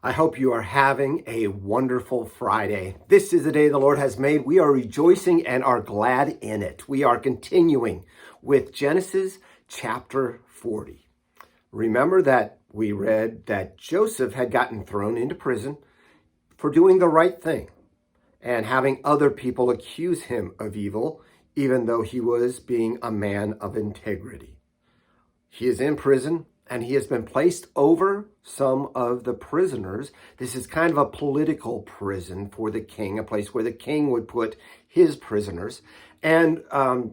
I hope you are having a wonderful Friday. This is the day the Lord has made. We are rejoicing and are glad in it. We are continuing with Genesis chapter 40. Remember that we read that Joseph had gotten thrown into prison for doing the right thing and having other people accuse him of evil, even though he was being a man of integrity. He is in prison, and he has been placed over some of the prisoners. This is kind of a political prison for the king, a place where the king would put his prisoners. And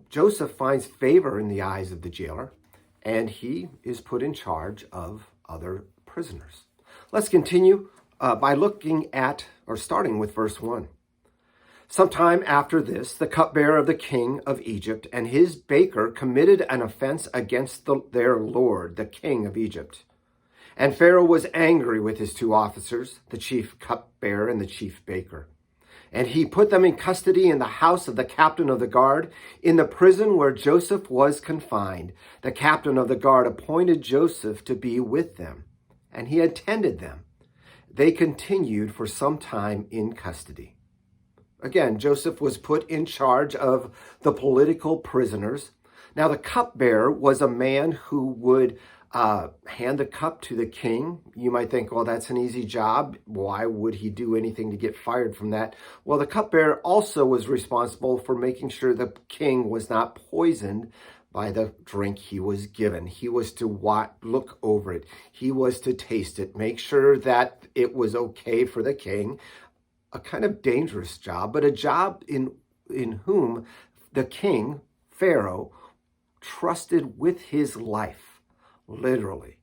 Joseph finds favor in the eyes of the jailer, and he is put in charge of other prisoners. Let's continue by looking at, or starting with verse 1. Sometime after this, the cupbearer of the king of Egypt and his baker committed an offense against their lord, the king of Egypt. And Pharaoh was angry with his two officers, the chief cupbearer and the chief baker. And he put them in custody in the house of the captain of the guard, in the prison where Joseph was confined. The captain of the guard appointed Joseph to be with them, and he attended them. They continued for some time in custody. Again, Joseph was put in charge of the political prisoners. Now, the cupbearer was a man who would hand the cup to the king. You might think, well, that's an easy job. Why would he do anything to get fired from that? Well, the cupbearer also was responsible for making sure the king was not poisoned by the drink he was given. He was to look over it. He was to taste it, make sure that it was okay for the king. A kind of dangerous job, but a job in whom the king, Pharaoh, trusted with his life, literally.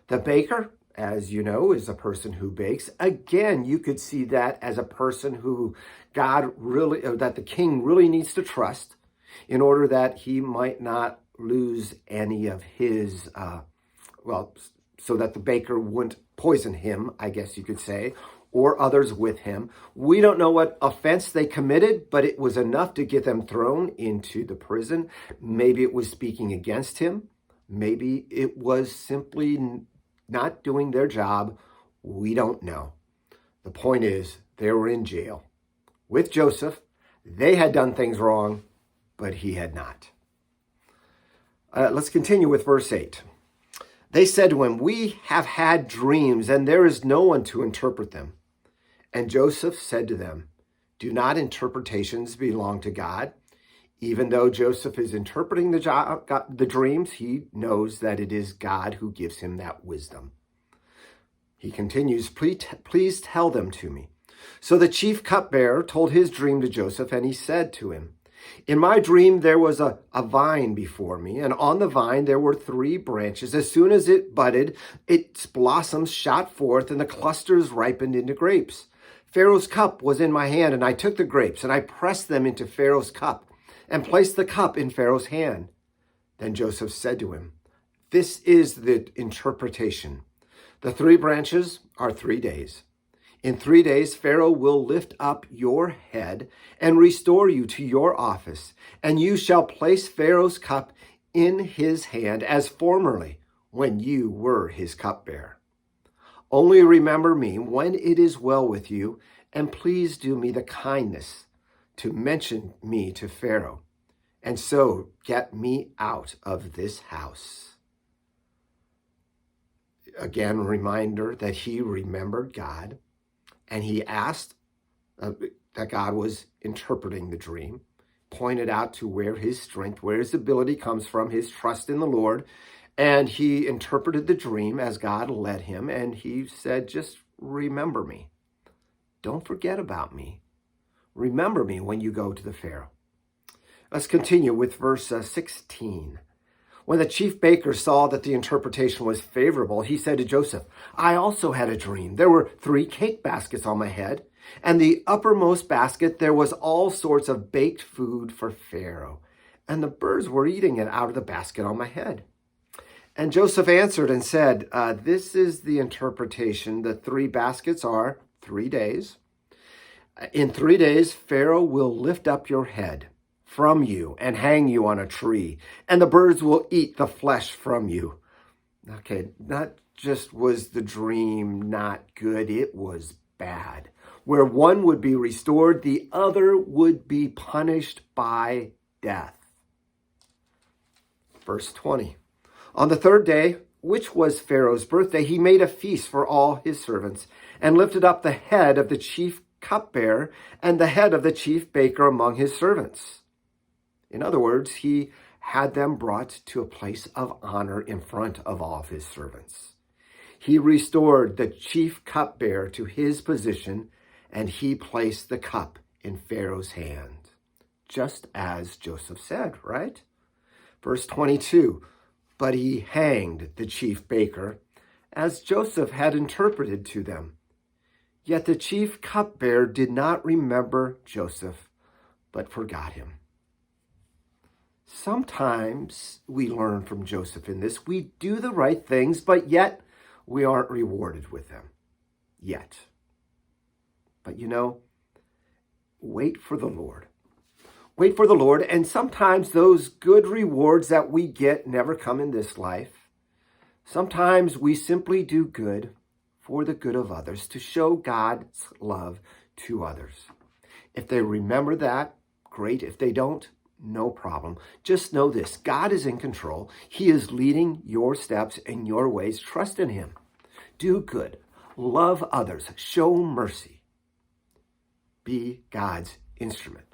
The baker, as you know, is a person who bakes. Again, you could see that as a person who that the king really needs to trust in order that he might not lose any of his, so that the baker wouldn't poison him, I guess you could say, or others with him. We don't know what offense they committed, but it was enough to get them thrown into the prison. Maybe it was speaking against him. Maybe it was simply not doing their job. We don't know. The point is, they were in jail with Joseph. They had done things wrong, but he had not. Let's continue with verse 8. They said to him, "We have had dreams, and there is no one to interpret them." And Joseph said to them, "Do not interpretations belong to God?" Even though Joseph is interpreting the dreams, he knows that it is God who gives him that wisdom. He continues, please tell them to me. So the chief cupbearer told his dream to Joseph, and he said to him, "In my dream there was a vine before me, and on the vine there were 3 branches. As soon as it budded, its blossoms shot forth, and the clusters ripened into grapes. Pharaoh's cup was in my hand, and I took the grapes, and I pressed them into Pharaoh's cup, and placed the cup in Pharaoh's hand." Then Joseph said to him, "This is the interpretation. The 3 branches are 3 days. In 3 days, Pharaoh will lift up your head and restore you to your office, and you shall place Pharaoh's cup in his hand as formerly when you were his cupbearer. Only remember me when it is well with you, and please do me the kindness to mention me to Pharaoh, and so get me out of this house." Again, a reminder that he remembered God, and he asked that God was interpreting the dream, pointed out to where his strength, where his ability comes from, his trust in the Lord. And he interpreted the dream as God led him, and he said, "Just remember me. Don't forget about me. Remember me when you go to the Pharaoh." Let's continue with verse 16. When the chief baker saw that the interpretation was favorable, he said to Joseph, "I also had a dream. There were 3 cake baskets on my head, and the uppermost basket there was all sorts of baked food for Pharaoh, and the birds were eating it out of the basket on my head." And Joseph answered and said, "This is the interpretation. The 3 baskets are 3 days. In 3 days, Pharaoh will lift up your head from you and hang you on a tree, and the birds will eat the flesh from you. Okay, not just was the dream not good, it was bad. Where one would be restored, the other would be punished by death. Verse 20. On the third day, which was Pharaoh's birthday, he made a feast for all his servants and lifted up the head of the chief cupbearer and the head of the chief baker among his servants. In other words, he had them brought to a place of honor in front of all of his servants. He restored the chief cupbearer to his position, and he placed the cup in Pharaoh's hand, just as Joseph said, right? Verse 22, but he hanged the chief baker, as Joseph had interpreted to them. Yet the chief cupbearer did not remember Joseph, but forgot him. Sometimes we learn from Joseph in this. We do the right things, but yet we aren't rewarded with them. Yet. But wait for the Lord. Wait for the Lord, and sometimes those good rewards that we get never come in this life. Sometimes we simply do good for the good of others, to show God's love to others. If they remember that, great. If they don't, no problem. Just know this, God is in control. He is leading your steps and your ways. Trust in him. Do good. Love others. Show mercy. Be God's instrument.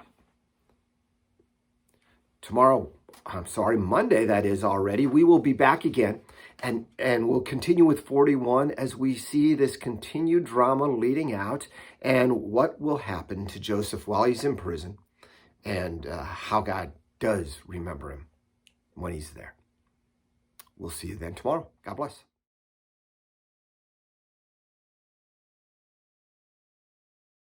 Monday that is already, we will be back again and we'll continue with 41 as we see this continued drama leading out and what will happen to Joseph while he's in prison and how God does remember him when he's there. We'll see you then tomorrow. God bless.